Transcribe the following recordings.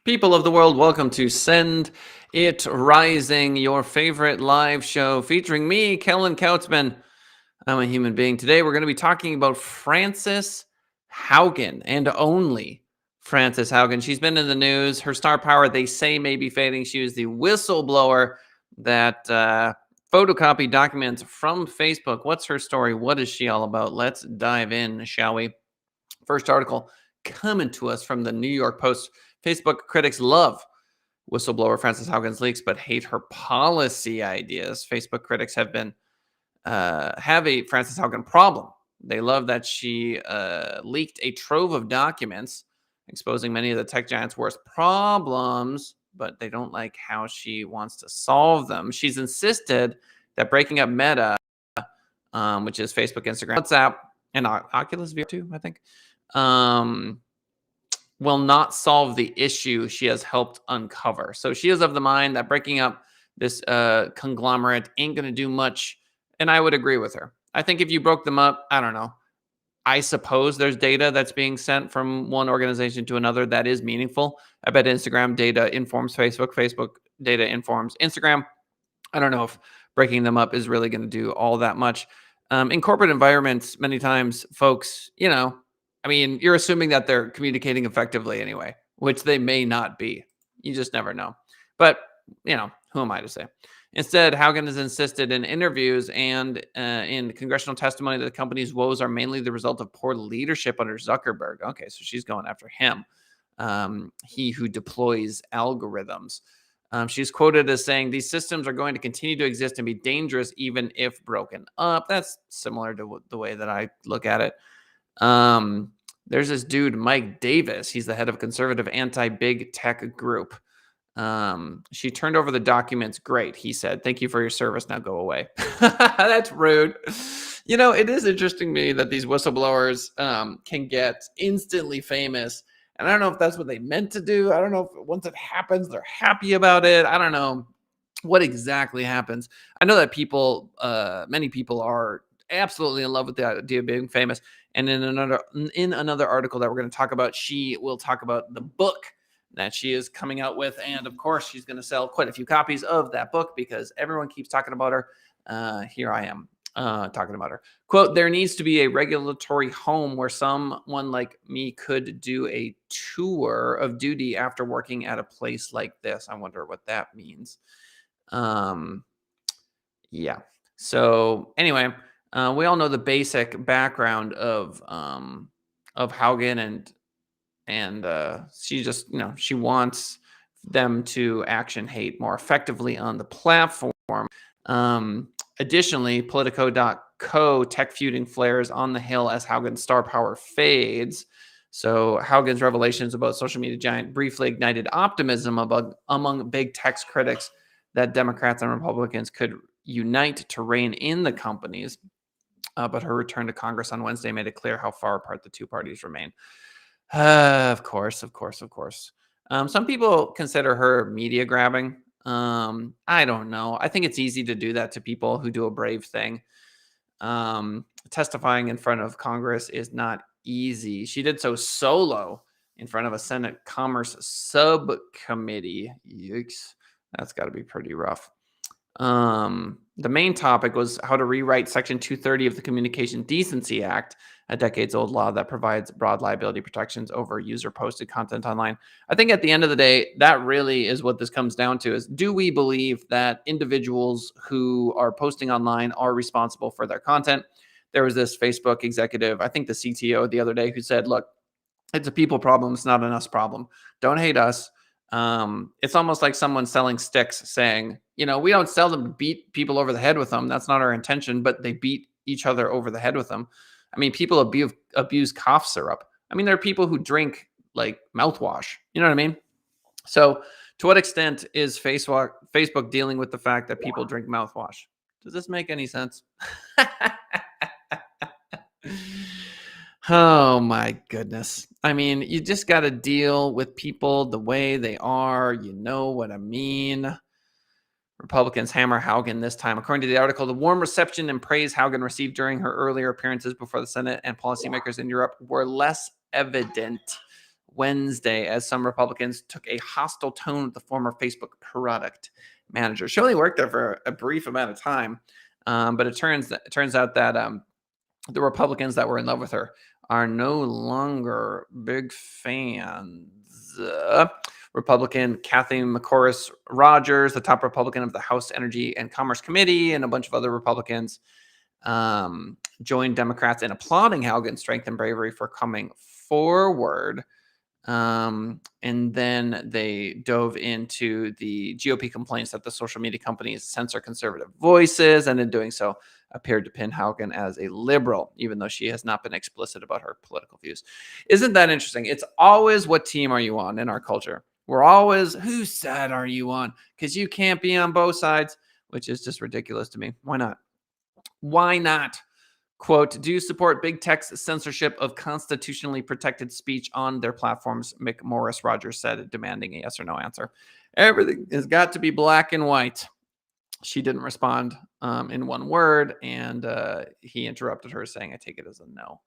People of the world, welcome to Send It Rising, your favorite live show featuring me, Kellen Kautzman. I'm a human being. Today, we're going to be talking about Frances Haugen and only Frances Haugen. She's been in the news. Her star power, they say, may be fading. She was the whistleblower that photocopied documents from Facebook. What's her story? What is she all about? Let's dive in, shall we? First article coming to us from the New York Post. Facebook critics love whistleblower Frances Haugen's leaks, but hate her policy ideas. Facebook critics have a Frances Haugen problem. They love that she leaked a trove of documents exposing many of the tech giant's worst problems, but they don't like how she wants to solve them. She's insisted that breaking up Meta, which is Facebook, Instagram, WhatsApp, and Oculus VR too, I think, will not solve the issue she has helped uncover. So she is of the mind that breaking up this conglomerate ain't going to do much. And I would agree with her. I think if you broke them up, I don't know. I suppose there's data that's being sent from one organization to another that is meaningful. I bet Instagram data informs Facebook. Facebook data informs Instagram. I don't know if breaking them up is really going to do all that much. In corporate environments, many times, folks, you're assuming that they're communicating effectively anyway, which they may not be. You just never know. But, who am I to say? Instead, Haugen has insisted in interviews and in congressional testimony that the company's woes are mainly the result of poor leadership under Zuckerberg. Okay, so she's going after him, he who deploys algorithms. She's quoted as saying, these systems are going to continue to exist and be dangerous even if broken up. That's similar to the way that I look at it. There's this dude, Mike Davis. He's the head of conservative anti-big tech group. She turned over the documents. Great, he said. Thank you for your service. Now go away. That's rude. It is interesting to me that these whistleblowers can get instantly famous. And I don't know if that's what they meant to do. I don't know if once it happens, they're happy about it. I don't know what exactly happens. I know that many people are absolutely in love with the idea of being famous. And in another article that we're going to talk about, she will talk about the book that she is coming out with. And of course, she's going to sell quite a few copies of that book because everyone keeps talking about her. Here I am talking about her. Quote, there needs to be a regulatory home where someone like me could do a tour of duty after working at a place like this. I wonder what that means. Yeah. So anyway, we all know the basic background of Haugen and she just, she wants them to action hate more effectively on the platform. Additionally, Politico.co tech feuding flares on the hill as Haugen's star power fades. So Haugen's revelations about social media giant briefly ignited optimism among big tech critics that Democrats and Republicans could unite to rein in the companies. But her return to Congress on Wednesday made it clear how far apart the two parties remain. Of course. Some people consider her media grabbing. I don't know. I think it's easy to do that to people who do a brave thing. Testifying in front of Congress is not easy. She did so solo in front of a Senate Commerce subcommittee. Yikes. That's got to be pretty rough. The main topic was how to rewrite Section 230 of the Communication Decency Act, a decades-old law that provides broad liability protections over user-posted content online. I think at the end of the day, that really is what this comes down to, is do we believe that individuals who are posting online are responsible for their content? There was this Facebook executive, I think the CTO the other day, who said, look, it's a people problem. It's not an us problem. Don't hate us. It's almost like someone selling sticks saying, we don't sell them to beat people over the head with them. That's not our intention, but they beat each other over the head with them. I mean, people abuse cough syrup. I mean, there are people who drink like mouthwash. You know what I mean? So to what extent is Facebook dealing with the fact that people drink mouthwash? Does this make any sense? Oh my goodness. I mean, you just got to deal with people the way they are. You know what I mean? Republicans hammer Haugen this time. According to the article, the warm reception and praise Haugen received during her earlier appearances before the Senate and policymakers in Europe were less evident Wednesday as some Republicans took a hostile tone with the former Facebook product manager. She only worked there for a brief amount of time, but it turns out that the Republicans that were in love with her are no longer big fans. Republican Kathy McCorris Rogers, the top Republican of the House Energy and Commerce Committee, and a bunch of other Republicans joined Democrats in applauding Haugen's strength and bravery for coming forward. And then they dove into the GOP complaints that the social media companies censor conservative voices, and in doing so, appeared to pin Haugen as a liberal, even though she has not been explicit about her political views. Isn't that interesting? It's always, what team are you on in our culture? We're always, whose side are you on? Because you can't be on both sides, which is just ridiculous to me. Why not? Why not? Quote, do you support big tech's censorship of constitutionally protected speech on their platforms? McMorris Rogers said, demanding a yes or no answer. Everything has got to be black and white. She didn't respond in one word, and he interrupted her, saying, I take it as a no.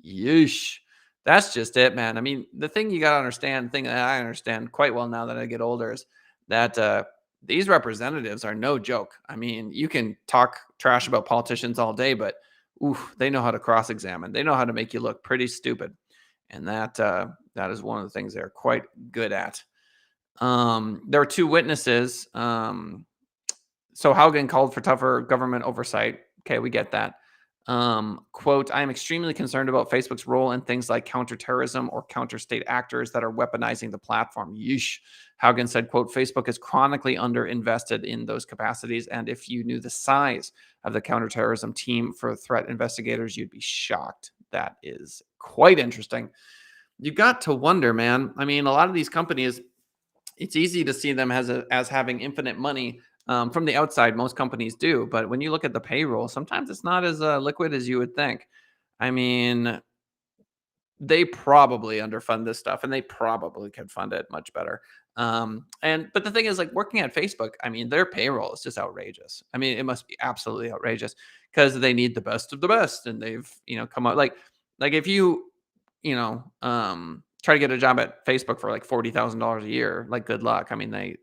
Yeesh. That's just it, man. I mean, the thing you got to understand, the thing that I understand quite well now that I get older, is that these representatives are no joke. I mean, you can talk trash about politicians all day, but they know how to cross-examine. They know how to make you look pretty stupid. And that is one of the things they're quite good at. There were two witnesses. So Haugen called for tougher government oversight. Okay, we get that. Quote, I am extremely concerned about Facebook's role in things like counterterrorism or counter-state actors that are weaponizing the platform. Yeesh. Haugen said, quote, Facebook is chronically underinvested in those capacities. And if you knew the size of the counterterrorism team for threat investigators, you'd be shocked. That is quite interesting. You got to wonder, man. I mean, a lot of these companies, it's easy to see them as having infinite money. From the outside, most companies do. But when you look at the payroll, sometimes it's not as liquid as you would think. I mean, they probably underfund this stuff, and they probably could fund it much better. But the thing is, like, working at Facebook, I mean, their payroll is just outrageous. I mean, it must be absolutely outrageous because they need the best of the best, and they've come out like if you try to get a job at Facebook for like $40,000 a year, like, good luck. I mean,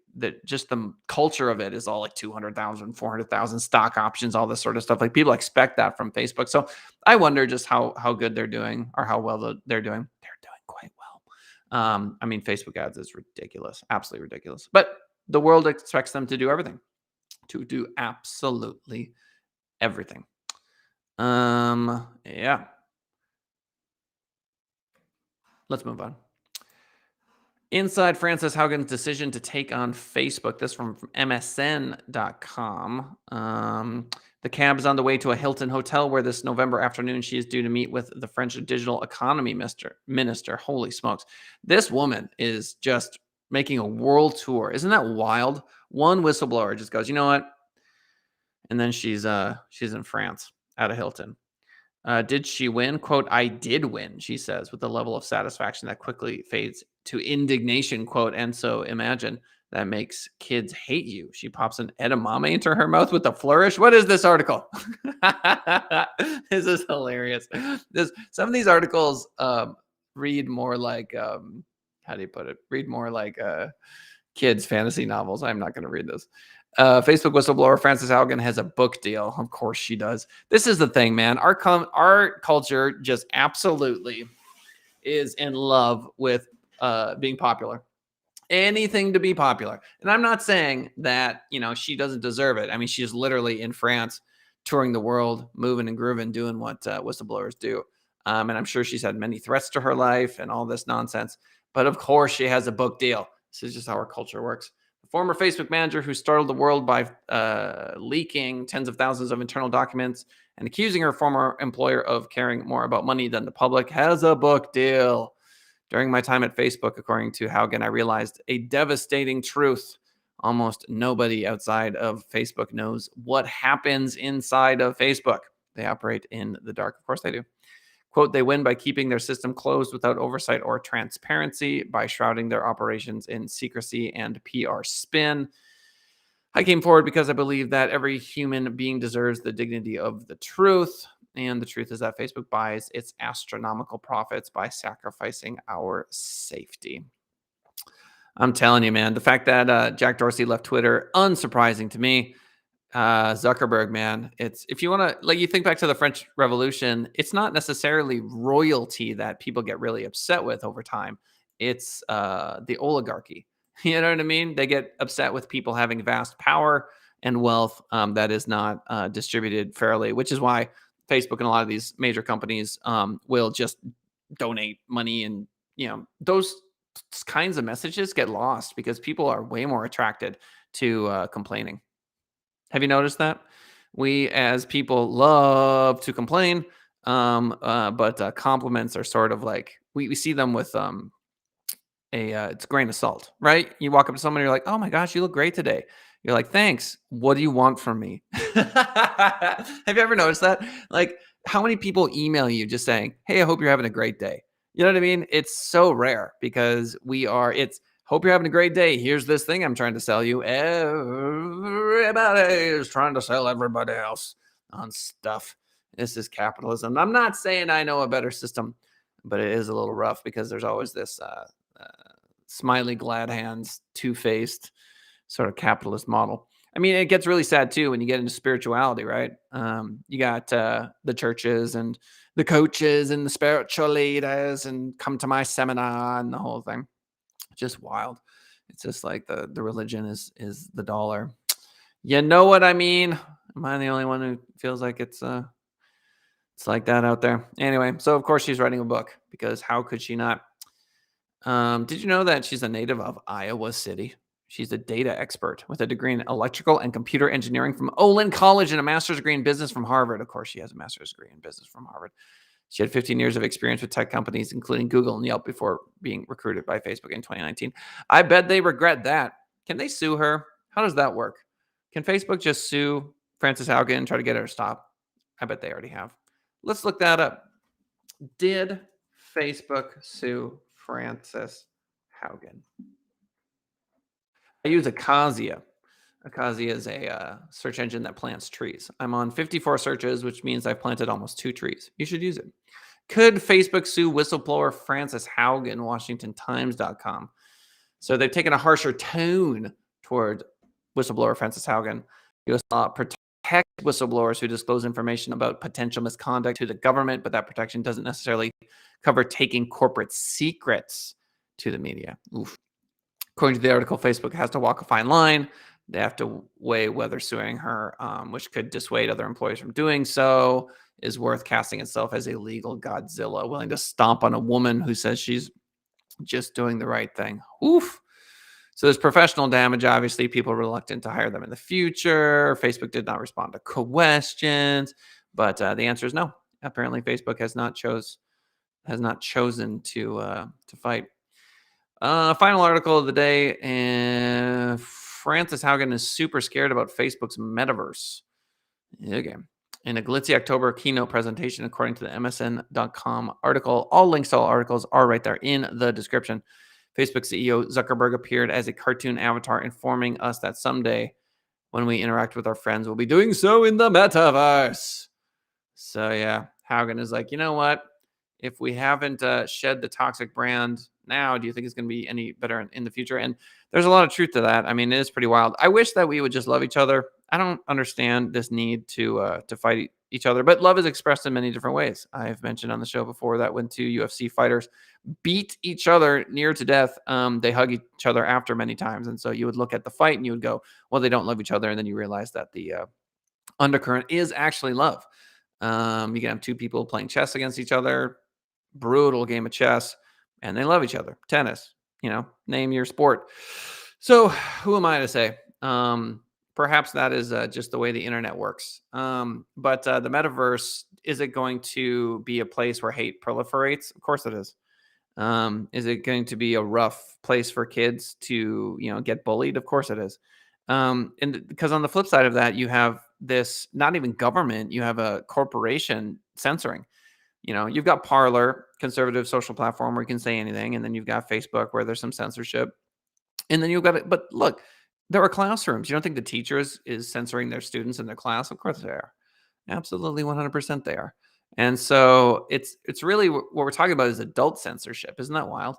just the culture of it is all like 200,000, 400,000 stock options, all this sort of stuff. Like, people expect that from Facebook. So I wonder just how good they're doing, or how well they're doing. They're doing quite well. I mean, Facebook ads is ridiculous, absolutely ridiculous. But the world expects them to do everything, to do absolutely everything. Yeah. Let's move on. Inside Frances Haugen's decision to take on Facebook. This from MSN.com. The cab is on the way to a Hilton hotel where this November afternoon she is due to meet with the French digital economy minister. Holy smokes. This woman is just making a world tour. Isn't that wild? One whistleblower just goes, you know what? And then she's in France at a Hilton. Did she win? Quote, I did win, she says, with a level of satisfaction that quickly fades to indignation. Quote, and so imagine that makes kids hate you. She pops an edamame into her mouth with a flourish. What is this article? This is hilarious. Some of these articles read more like, how do you put it? Read more like kids' fantasy novels. I'm not going to read this. Facebook whistleblower Frances Haugen has a book deal. Of course she does. This is the thing, man. Our culture just absolutely is in love with being popular. Anything to be popular. And I'm not saying that, she doesn't deserve it. I mean, she's literally in France, touring the world, moving and grooving, doing what whistleblowers do. And I'm sure she's had many threats to her life and all this nonsense. But of course she has a book deal. This is just how our culture works. Former Facebook manager who startled the world by leaking tens of thousands of internal documents and accusing her former employer of caring more about money than the public has a book deal. During my time at Facebook, according to Haugen, I realized a devastating truth. Almost nobody outside of Facebook knows what happens inside of Facebook. They operate in the dark. Of course they do. Quote, they win by keeping their system closed without oversight or transparency, by shrouding their operations in secrecy and PR spin. I came forward because I believe that every human being deserves the dignity of the truth. And the truth is that Facebook buys its astronomical profits by sacrificing our safety. I'm telling you, man, the fact that Jack Dorsey left Twitter, unsurprising to me. Zuckerberg, man, it's if you want to like you think back to the French Revolution, it's not necessarily royalty that people get really upset with over time. It's the oligarchy. You know what I mean? They get upset with people having vast power and wealth that is not distributed fairly, which is why Facebook and a lot of these major companies will just donate money, and those kinds of messages get lost because people are way more attracted to complaining. Have you noticed that? We as people love to complain, but compliments are sort of like we see them with it's a grain of salt, right? You walk up to someone, you're like, "Oh my gosh, you look great today." You're like, "Thanks. What do you want from me?" Have you ever noticed that? Like, how many people email you just saying, "Hey, I hope you're having a great day." You know what I mean? It's so rare because it's hope you're having a great day. Here's this thing I'm trying to sell you. Everybody is trying to sell everybody else on stuff. This is capitalism. I'm not saying I know a better system, but it is a little rough because there's always this uh, smiley, glad hands, two faced sort of capitalist model. I mean, it gets really sad too when you get into spirituality, right? You got the churches and the coaches and the spiritual leaders and come to my seminar and the whole thing. Just wild. It's just like the religion is the dollar. You know what I mean? Am I the only one who feels like it's like that out there? Anyway, so of course she's writing a book because how could she not? Did you know that she's a native of Iowa City? She's a data expert with a degree in electrical and computer engineering from Olin College and a master's degree in business from Harvard. Of course, she has a master's degree in business from Harvard. She had 15 years of experience with tech companies, including Google and Yelp, before being recruited by Facebook in 2019. I bet they regret that. Can they sue her? How does that work? Can Facebook just sue Frances Haugen and try to get her to stop? I bet they already have. Let's look that up. Did Facebook sue Frances Haugen? I use Acacia. Acacia is a search engine that plants trees. I'm on 54 searches, which means I've planted almost 2 trees. You should use it. Could Facebook sue whistleblower Frances Haugen, WashingtonTimes.com? So they've taken a harsher tone toward whistleblower Frances Haugen. U.S. law protects whistleblowers who disclose information about potential misconduct to the government, but that protection doesn't necessarily cover taking corporate secrets to the media. Oof. According to the article, Facebook has to walk a fine line. They have to weigh whether suing her, which could dissuade other employees from doing so, is worth casting itself as a legal Godzilla, willing to stomp on a woman who says she's just doing the right thing. Oof. So there's professional damage. Obviously, people are reluctant to hire them in the future. Facebook did not respond to questions, but the answer is no. Apparently, Facebook has not chosen to fight. Final article of the day. And Frances Haugen is super scared about Facebook's metaverse. Okay. In a glitzy October keynote presentation, according to the MSN.com article, all links to all articles are right there in the description. Facebook CEO Zuckerberg appeared as a cartoon avatar, informing us that someday when we interact with our friends, we'll be doing so in the metaverse. So yeah, Haugen is like, you know what? If we haven't shed the toxic brand now, do you think it's going to be any better in the future? And there's a lot of truth to that. I mean, it is pretty wild. I wish that we would just love each other. I don't understand this need to fight each other, but love is expressed in many different ways. I've mentioned on the show before that when two UFC fighters beat each other near to death, they hug each other after many times. And so you would look at the fight and you would go, well, they don't love each other. And then you realize that the undercurrent is actually love. You can have two people playing chess against each other, brutal game of chess, and they love each other. Tennis, name your sport. So who am I to say? Perhaps that is just the way the internet works. But the metaverse, is it going to be a place where hate proliferates? Of course it is. Is it going to be a rough place for kids to, get bullied? Of course it is. And because on the flip side of that, you have this, not even government, you have a corporation censoring. You've got Parler, conservative social platform where you can say anything, and then you've got Facebook where there's some censorship, and then you've got it. But look, there are classrooms. You don't think the teachers is censoring their students in their class? Of course they are. Absolutely, 100% they are. And so it's really what we're talking about is adult censorship. Isn't that wild?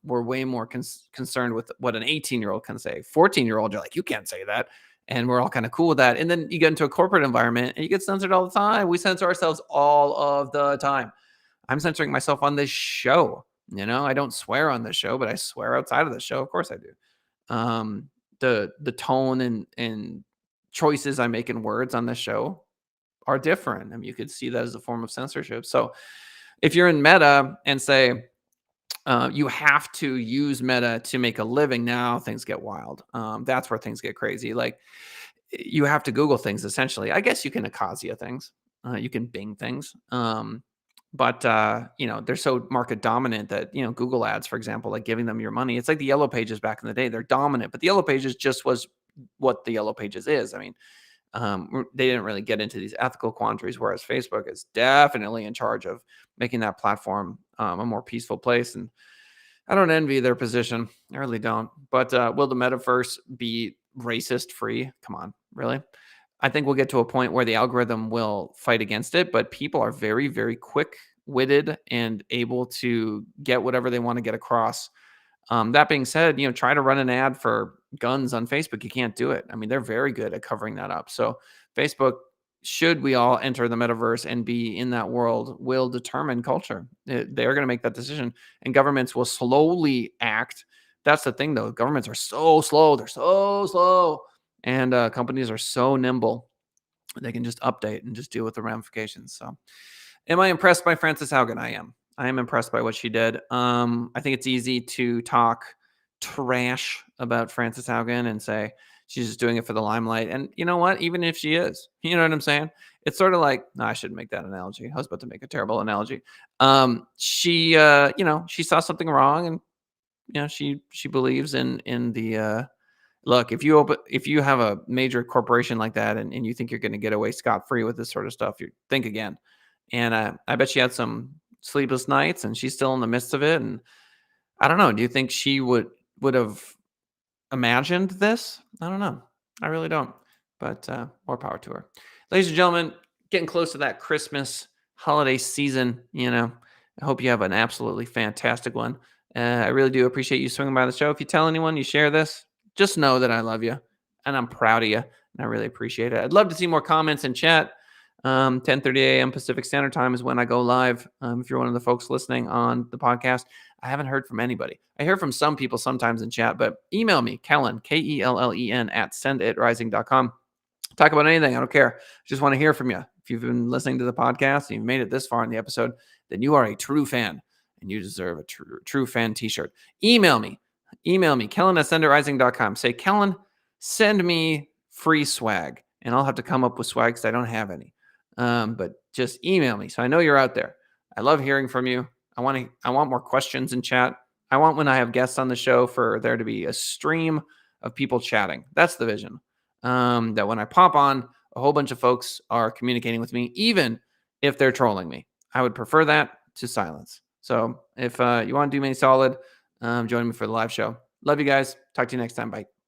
We're way more concerned with what an 18-year-old can say. 14-year-old, you're like, you can't say that. And we're all kind of cool with that. And then you get into a corporate environment and you get censored all the time. We censor ourselves all of the time. I'm censoring myself on this show. I don't swear on this show, but I swear outside of the show. Of course I do. The tone and choices I make in words on this show are different. I mean, you could see that as a form of censorship. So if you're in Meta and say you have to use Meta to make a living, now things get wild. That's where things get crazy. Like you have to Google things essentially. I guess you can Acacia things, you can Bing things. But they're so market dominant that Google ads, for example, like giving them your money. It's like the Yellow Pages back in the day. They're dominant, but the Yellow Pages just was what the Yellow Pages is. I mean, they didn't really get into these ethical quandaries, whereas Facebook is definitely in charge of making that platform a more peaceful place. And I don't envy their position. I really don't. But will the metaverse be racist free? Come on, really? I think we'll get to a point where the algorithm will fight against it, but people are very, very quick witted and able to get whatever they want to get across. That being said, try to run an ad for guns on Facebook. You can't do it. I mean, they're very good at covering that up. So Facebook, should we all enter the metaverse and be in that world, will determine culture. They're going to make that decision, and governments will slowly act. That's the thing, though. Governments are so slow. They're so slow. And companies are so nimble. They can just update and just deal with the ramifications. So, am I impressed by Frances Haugen? I am. I am impressed by what she did. I think it's easy to talk trash about Frances Haugen and say she's just doing it for the limelight. And you know what? Even if she is, you know what I'm saying? It's sort of like, no, I shouldn't make that analogy. I was about to make a terrible analogy. She saw something wrong, and she believes in the look. If you have a major corporation like that, and you think you're going to get away scot free with this sort of stuff, you think again. And I bet she had some sleepless nights, and she's still in the midst of it. And I don't know. Do you think she would have imagined this? I don't know. I really don't. But more power to her. Ladies and gentlemen, getting close to that Christmas holiday season. I hope you have an absolutely fantastic one. I really do appreciate you swinging by the show. If you tell anyone, you share this, just know that I love you and I'm proud of you. And I really appreciate it. I'd love to see more comments in chat. 10:30 a.m. Pacific Standard Time is when I go live. If you're one of the folks listening on the podcast, I haven't heard from anybody. I hear from some people sometimes in chat, but email me, Kellen, Kellen at senditrising.com. Talk about anything. I don't care. Just want to hear from you. If you've been listening to the podcast and you've made it this far in the episode, then you are a true fan and you deserve a true fan t-shirt. Email me, Kellen at senditrising.com. Say, Kellen, send me free swag, and I'll have to come up with swag because I don't have any. But just email me so I know you're out there. I love hearing from you. I want more questions in chat. I want, when I have guests on the show, for there to be a stream of people chatting. That's the vision. That when I pop on, a whole bunch of folks are communicating with me, even if they're trolling me. I would prefer that to silence. So if you want to do me solid, join me for the live show. Love you guys. Talk to you next time. Bye.